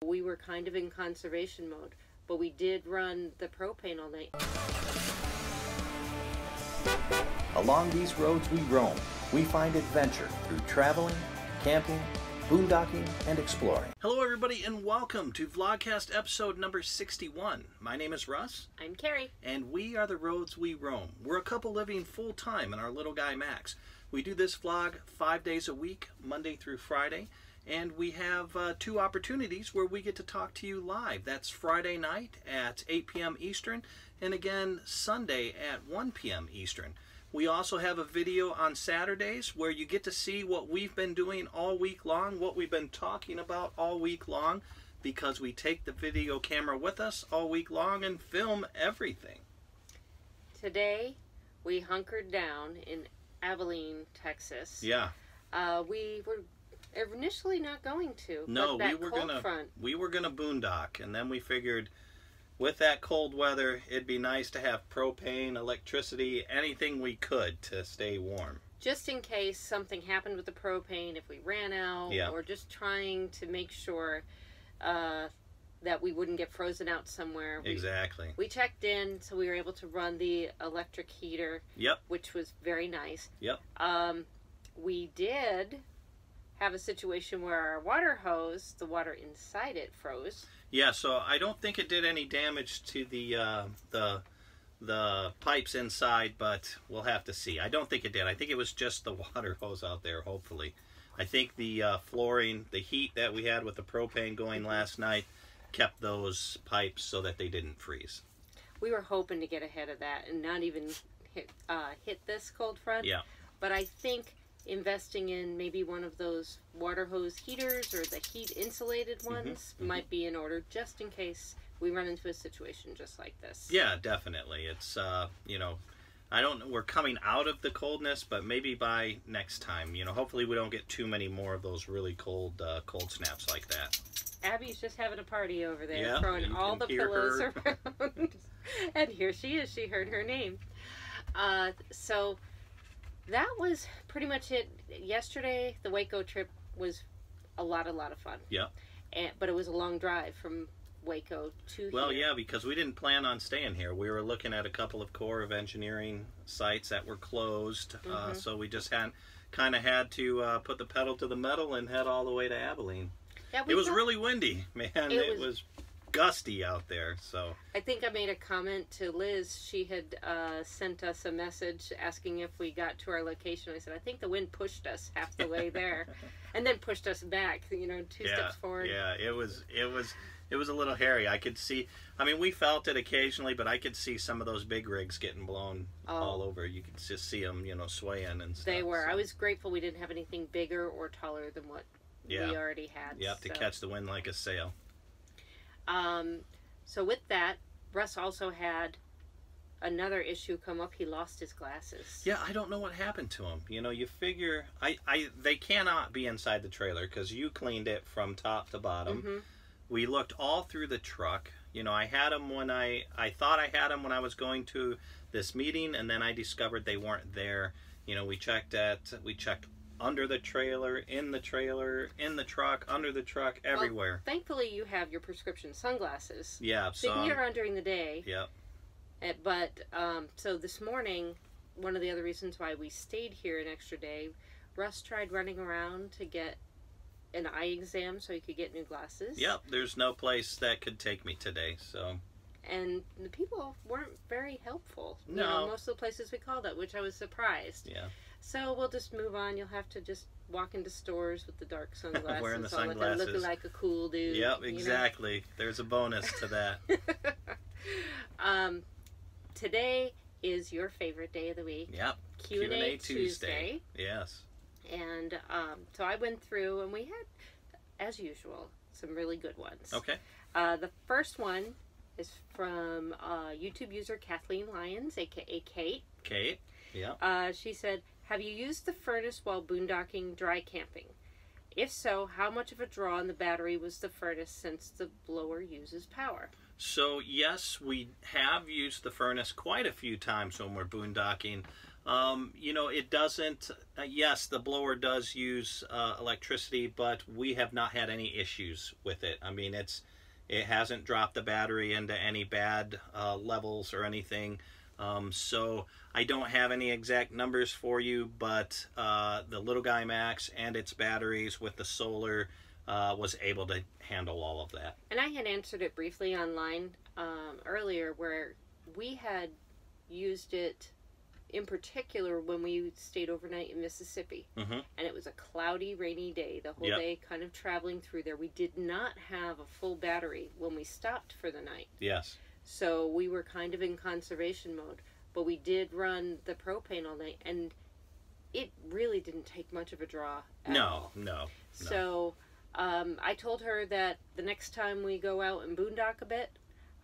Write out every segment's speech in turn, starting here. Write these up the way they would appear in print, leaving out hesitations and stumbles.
We were kind of in conservation mode, but we did run the propane all night. Along these roads we roam, we find adventure through traveling, camping, boondocking, and exploring. Hello everybody and welcome to Vlogcast episode number 61. My name is Russ. I'm Kerry. And we are the roads we roam. We're a couple living full-time in our little guy Max. We do this vlog 5 days a week, Monday through Friday. And we have two opportunities where we get to talk to you live. That's Friday night at 8 p.m. Eastern, and again Sunday at 1 p.m. Eastern. We also have a video on Saturdays where you get to see what we've been doing all week long, what we've been talking about all week long, because we take the video camera with us all week long and film everything. Today, we hunkered down in Abilene, Texas. Yeah. We were initially not going to. No, but we were gonna boondock, and then we figured with that cold weather, it'd be nice to have propane, electricity, anything we could to stay warm. Just in case something happened with the propane, if we ran out, or just trying to make sure that we wouldn't get frozen out somewhere. Exactly. We checked in, so we were able to run the electric heater, which was very nice. We did have a situation where our water hose, the water inside it, froze. Yeah, so I don't think it did any damage to the pipes inside, but we'll have to see. I don't think it did. I think it was just the water hose out there, hopefully. I think the flooring, the heat that we had with the propane going last night, kept those pipes so that they didn't freeze. We were hoping to get ahead of that and not even hit this cold front. Yeah. But I think investing in maybe one of those water hose heaters or the heat insulated ones might be in order, just in case we run into a situation just like this. Yeah, definitely. It's you know, we're coming out of the coldness, but maybe by next time, you know, hopefully we don't get too many more of those really cold cold snaps like that. Abby's just having a party over there, throwing all the pillows around. And here she is. She heard her name. So that was pretty much it. Yesterday, the Waco trip was a lot of fun. Yeah. But it was a long drive from Waco to here. Well, yeah, because we didn't plan on staying here. We were looking at a couple of Corps of Engineering sites that were closed, so we just kind of had to put the pedal to the metal and head all the way to Abilene. Yeah, it was really windy, man. It was gusty out there. So I think I made a comment to Liz. She had sent us a message asking if we got to our location. I said, I think the wind pushed us half the way there and then pushed us back, you know, two steps forward. Yeah, it was a little hairy. I could see, I mean, we felt it occasionally, but I could see some of those big rigs getting blown all over. You could just see them, you know, swaying and stuff. They were. So I was grateful we didn't have anything bigger or taller than what we already had. Yeah, to catch the wind like a sail. So with that, Russ also had another issue come up. He lost his glasses. Yeah, I don't know what happened to him. You know, you figure, they cannot be inside the trailer because you cleaned it from top to bottom. We looked all through the truck. You know, I had them when I thought I had them when I was going to this meeting, and then I discovered they weren't there. You know, we checked under the trailer, in the truck, under the truck, everywhere. Well, thankfully, you have your prescription sunglasses. Yeah, so you can get around during the day. Yep. But so this morning, one of the other reasons why we stayed here an extra day, Russ tried running around to get an eye exam so he could get new glasses. Yep. There's no place that could take me today, so. And the people weren't very helpful. No. You know, most of the places we called at, which I was surprised. Yeah. So we'll just move on. You'll have to just walk into stores with the dark sunglasses. Wearing the sunglasses. Looking like a cool dude. Yep, exactly. You know? There's a bonus to that. Today is your favorite day of the week. Yep. Q&A Tuesday. Yes. And so I went through and we had, as usual, some really good ones. Okay. The first one is from YouTube user Kathleen Lyons, aka Kate. Kate, yeah. She said, have you used the furnace while boondocking dry camping? If so, how much of a draw on the battery was the furnace since the blower uses power? So yes, we have used the furnace quite a few times when we're boondocking. You know, it doesn't, yes, the blower does use electricity, but we have not had any issues with it. I mean, it hasn't dropped the battery into any bad levels or anything. So I don't have any exact numbers for you, but the Little Guy Max and its batteries with the solar was able to handle all of that. And I had answered it briefly online earlier, where we had used it in particular when we stayed overnight in Mississippi. Mm-hmm. And it was a cloudy, rainy day, the whole Yep. day kind of traveling through there. We did not have a full battery when we stopped for the night. Yes. So we were kind of in conservation mode. But we did run the propane all night, and it really didn't take much of a draw at all. No. So I told her that the next time we go out and boondock a bit,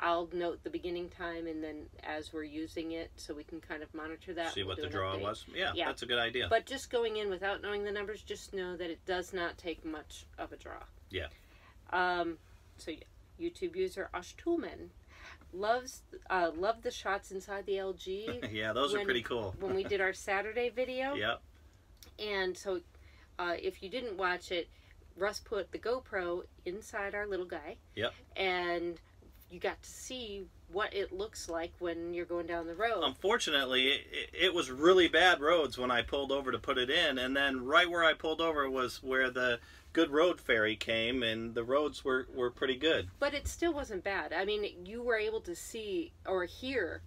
I'll note the beginning time, and then as we're using it, so we can kind of monitor that. See what the draw was? Yeah, that's a good idea. But just going in without knowing the numbers, just know that it does not take much of a draw. Yeah. So YouTube user Oshtoolman loved the shots inside the LG. Yeah, those are pretty cool. When we did our Saturday video. Yep. And so if you didn't watch it, Russ put the GoPro inside our little guy. Yep. And you got to see what it looks like when you're going down the road. Unfortunately, it was really bad roads when I pulled over to put it in, and then right where I pulled over was where the Good Road Ferry came, and the roads were pretty good. But it still wasn't bad. I mean, you were able to see or hear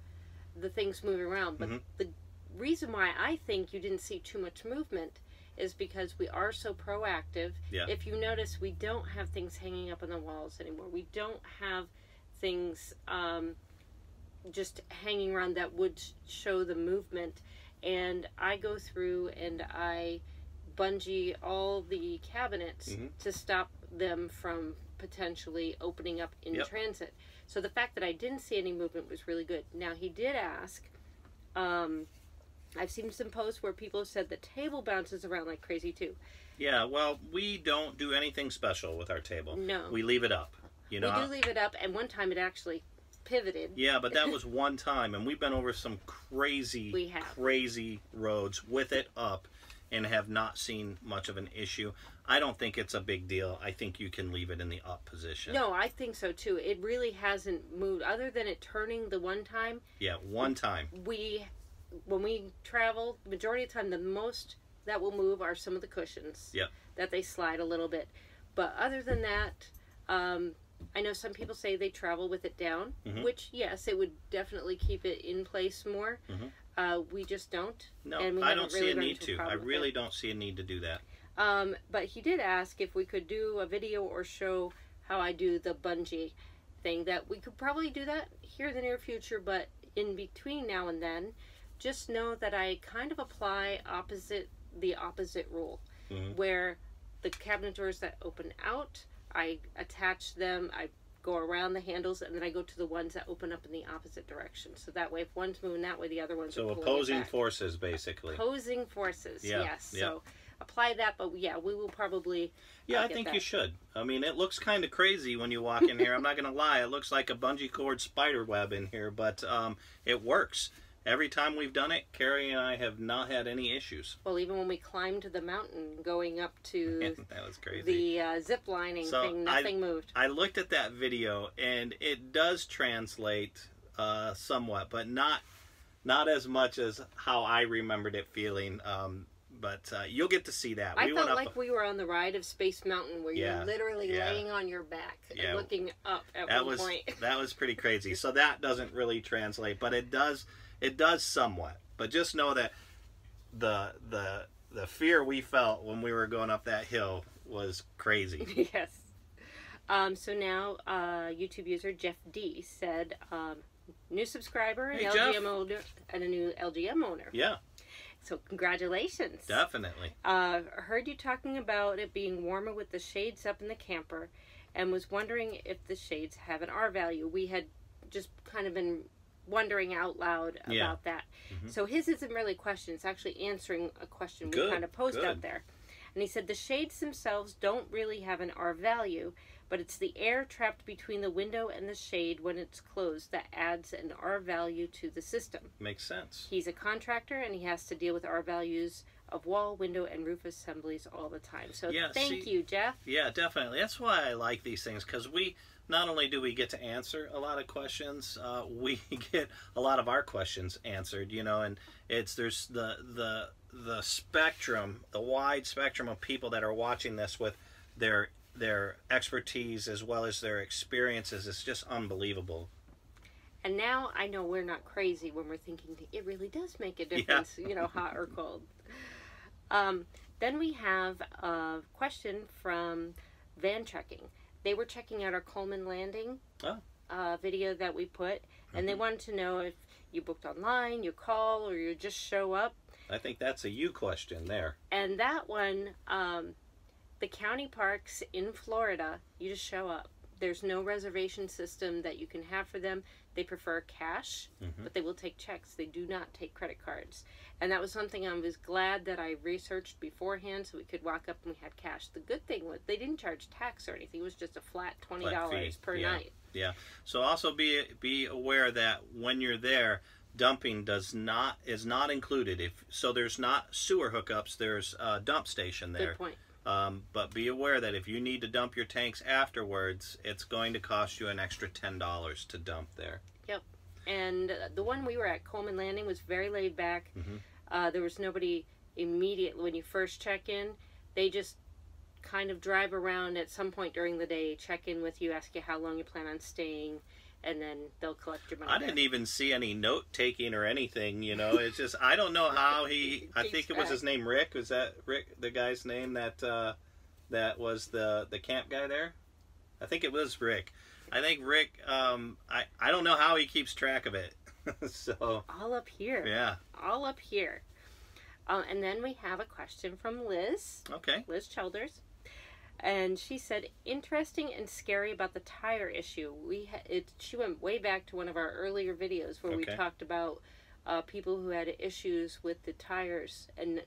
the things moving around, but the reason why I think you didn't see too much movement is because we are so proactive. Yeah. If you notice, we don't have things hanging up on the walls anymore. We don't have things just hanging around that would show the movement. And I go through and I bungee all the cabinets to stop them from potentially opening up in transit. So the fact that I didn't see any movement was really good. Now, he did ask, I've seen some posts where people have said the table bounces around like crazy too. Yeah, well, we don't do anything special with our table. No. We leave it up. You know? We do leave it up, and one time it actually pivoted. Yeah, but that was one time, and we've been over some crazy roads with it up and have not seen much of an issue. I don't think it's a big deal. I think you can leave it in the up position. No, I think so too. It really hasn't moved, other than it turning the one time. Yeah, one time. When we travel, the majority of the time, the most that will move are some of the cushions. Yep. That they slide a little bit. But other than that, I know some people say they travel with it down, which, yes, it would definitely keep it in place more. We just don't. No, and we I don't really see a need to. I really don't see a need to do that. But he did ask if we could do a video or show how I do the bungee thing. That we could probably do that here in the near future, but in between now and then, just know that I kind of apply the opposite rule, where the cabinet doors that open out, I attach them, I go around the handles, and then I go to the ones that open up in the opposite direction. So that way, if one's moving that way, the other one's so opposing forces, basically. Opposing forces, yes. Yeah. So apply that, but yeah, we will probably... Yeah, I think you should. I mean, it looks kind of crazy when you walk in here. I'm not going to lie. It looks like a bungee cord spider web in here, but it works. Every time we've done it, Carrie and I have not had any issues. Well, even when we climbed the mountain going up to that was crazy. The zip lining thing, nothing moved. I looked at that video, and it does translate somewhat, but not as much as how I remembered it feeling. But you'll get to see that. I felt like we were on the ride of Space Mountain, where you're literally laying on your back and looking up at one point. That was pretty crazy. So that doesn't really translate, but it does somewhat. But just know that the fear we felt when we were going up that hill was crazy. Yes. So now YouTube user Jeff D said, new subscriber and LGM owner, and a new LGM owner. Yeah. So congratulations. Definitely. Heard you talking about it being warmer with the shades up in the camper, and was wondering if the shades have an R value. We had just kind of been wondering out loud about that. So his isn't really a question. It's actually answering a question we kind of posed out there. And he said the shades themselves don't really have an R value, but it's the air trapped between the window and the shade when it's closed that adds an R value to the system. Makes sense. He's a contractor, and he has to deal with R values of wall, window, and roof assemblies all the time. So thank you, Jeff. Yeah, definitely. That's why I like these things, because we not only do we get to answer a lot of questions, we get a lot of our questions answered, you know, and there's the spectrum, the wide spectrum of people that are watching this with their expertise as well as their experiences. It's just unbelievable. And now I know we're not crazy when we're thinking it really does make a difference, you know, hot or cold. Then we have a question from Van Trekking. They were checking out our Coleman Landing video that we put, and they wanted to know if you booked online, you call, or you just show up. I think that's a you question there. And that one, the county parks in Florida, you just show up. There's no reservation system that you can have for them. They prefer cash, but they will take checks. They do not take credit cards. And that was something I was glad that I researched beforehand so we could walk up and we had cash. The good thing was they didn't charge tax or anything. It was just a flat $20 per night. Yeah. So also be aware that when you're there, dumping is not included. So there's not sewer hookups. There's a dump station there. Good point. But be aware that if you need to dump your tanks afterwards, it's going to cost you an extra $10 to dump there. Yep. And the one we were at, Coleman Landing, was very laid back. There was nobody immediately when you first check in. They just kind of drive around at some point during the day, check in with you, ask you how long you plan on staying, and then they'll collect your money. I didn't even see any note taking or anything, you know. It's just, I don't know how he, I think it was his name, Rick. Was that Rick, the guy's name that was the camp guy there? I think it was Rick. I think Rick, I don't know how he keeps track of it. So all up here. Yeah. All up here. And then we have a question from Liz. Okay. Liz Childers. And she said, interesting and scary about the tire issue. She went way back to one of our earlier videos where we talked about people who had issues with the tires and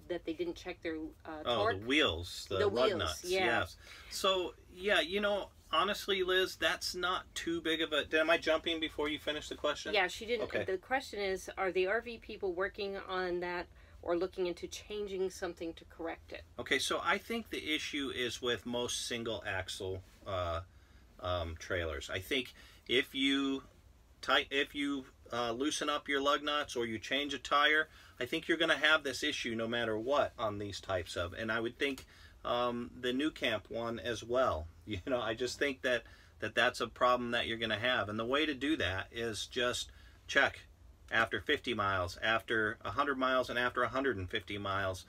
that they didn't check their torque. The wheels, the lug nuts. Yes. So, yeah, you know, honestly, Liz, that's not too big of a... Am I jumping before you finish the question? Yeah, she didn't. Okay. The question is, are the RV people working on that or looking into changing something to correct it? Okay, so I think the issue is with most single axle trailers. I think if you loosen up your lug nuts or you change a tire, I think you're going to have this issue no matter what on these types of. And I would think the New Camp one as well. You know, I just think that's a problem that you're going to have. And the way to do that is just check after 50 miles, after 100 miles, and after 150 miles.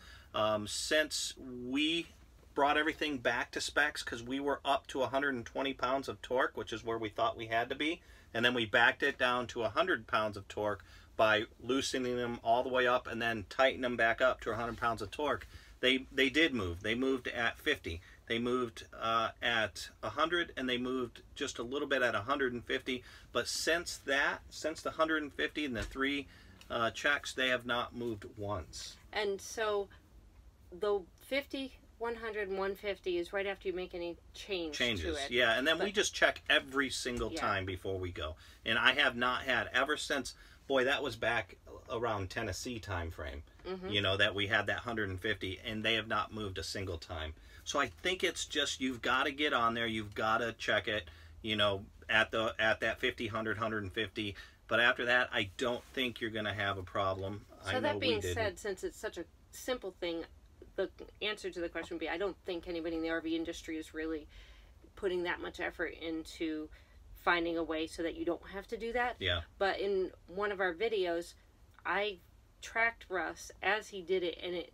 Since we brought everything back to specs because we were up to 120 pounds of torque, which is where we thought we had to be, and then we backed it down to 100 pounds of torque by loosening them all the way up and then tighten them back up to 100 pounds of torque. They did move. They moved at 50. They moved at 100, and they moved just a little bit at 150. But since the 150 and the 3 checks, they have not moved once. And so the 50, 100, and 150 is right after you make any changes to it. Yeah, and then we just check every single time before we go. And I have not had, ever since, boy, that was back around Tennessee time frame, you know, that we had that 150, and they have not moved a single time. So I think it's just, you've got to get on there, you've got to check it, you know, at that 50, 100, 150. But after that, I don't think you're going to have a problem. So that being said, since it's such a simple thing, the answer to the question would be, I don't think anybody in the RV industry is really putting that much effort into finding a way so that you don't have to do that. Yeah. But in one of our videos, I tracked Russ as he did it, and it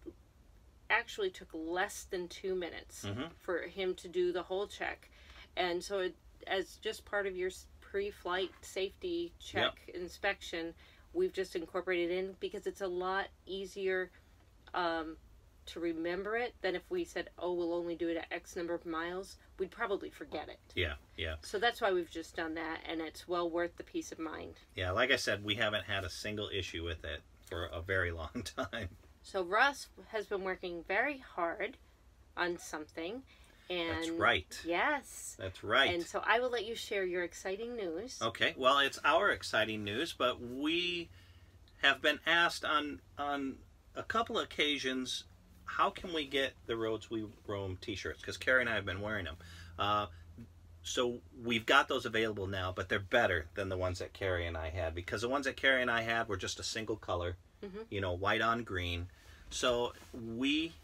actually took less than 2 minutes for him to do the whole check. And so as just part of your pre-flight safety check inspection, we've just incorporated in because it's a lot easier to remember it than if we said, oh, we'll only do it at X number of miles. We'd probably forget it. Yeah, yeah. So that's why we've just done that, and it's well worth the peace of mind. Yeah, like I said, we haven't had a single issue with it for a very long time. So Russ has been working very hard on something, And that's right. Yes. That's right. And so I will let you share your exciting news. Okay. Well, it's our exciting news, but we have been asked on a couple of occasions, how can we get the Roads We Roam t-shirts? Because Kerry and I have been wearing them. So we've got those available now, but they're better than the ones that Kerry and I had, because the ones that Kerry and I had were just a single color, you know, white on green. So we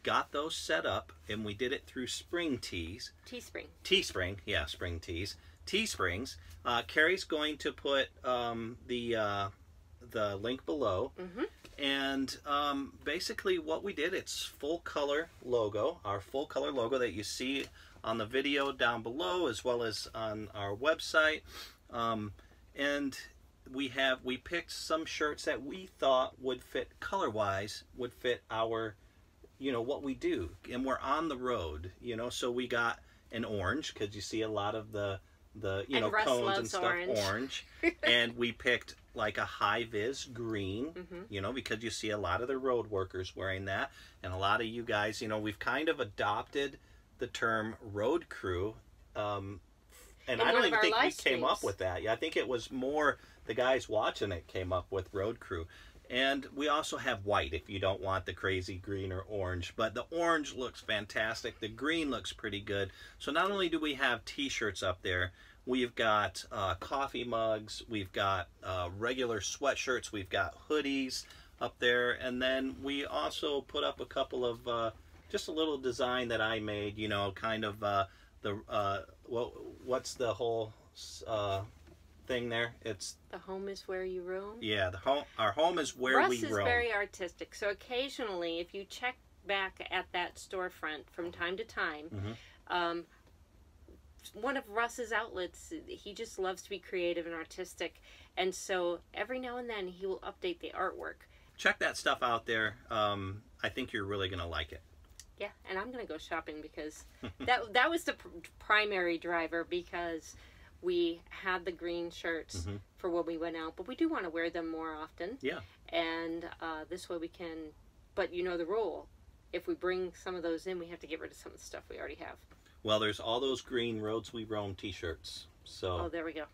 got those set up, and we did it through Spring Tees. Teespring. Teespring, yeah, Spring Tees. Teesprings. Kerry's going to put the link below. And basically what we did, it's full color logo, our full color logo that you see on the video down below, as well as on our website. And we picked some shirts that we thought would fit color-wise, would fit our, you know, what we do. And we're on the road, you know, so we got an orange, because you see a lot of the you know, cones and stuff orange. And we picked like a high-vis green, you know, because you see a lot of the road workers wearing that. And a lot of you guys, you know, we've kind of adopted the term road crew. And I don't even think we came up with that. Yeah, I think it was more the guys watching it came up with road crew. And we also have white if you don't want the crazy green or orange. But the orange looks fantastic. The green looks pretty good. So not only do we have t-shirts up there, we've got coffee mugs, we've got regular sweatshirts, we've got hoodies up there. And then we also put up a couple of, just a little design that I made, you know, kind of what's the whole thing there? It's the home is where you roam. Yeah, our home is where we roam. Russ is very artistic, so occasionally, if you check back at that storefront from time to time, one of Russ's outlets, he just loves to be creative and artistic, and so every now and then he will update the artwork. Check that stuff out there. I think you're really gonna like it. Yeah, and I'm gonna go shopping, because that was the primary driver, because we had the green shirts for when we went out, but we do want to wear them more often. Yeah. And this way we can, but you know the rule. If we bring some of those in, we have to get rid of some of the stuff we already have. Well, there's all those green Roads We Roam t-shirts. So. Oh, there we go.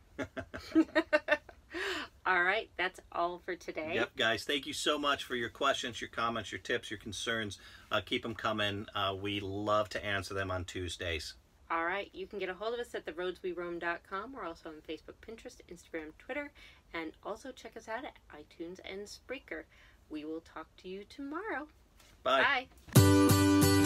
All right, that's all for today. Yep, guys, thank you so much for your questions, your comments, your tips, your concerns. Keep them coming. We love to answer them on Tuesdays. All right, you can get a hold of us at theroadsweroam.com. We're also on Facebook, Pinterest, Instagram, Twitter, and also check us out at iTunes and Spreaker. We will talk to you tomorrow. Bye. Bye.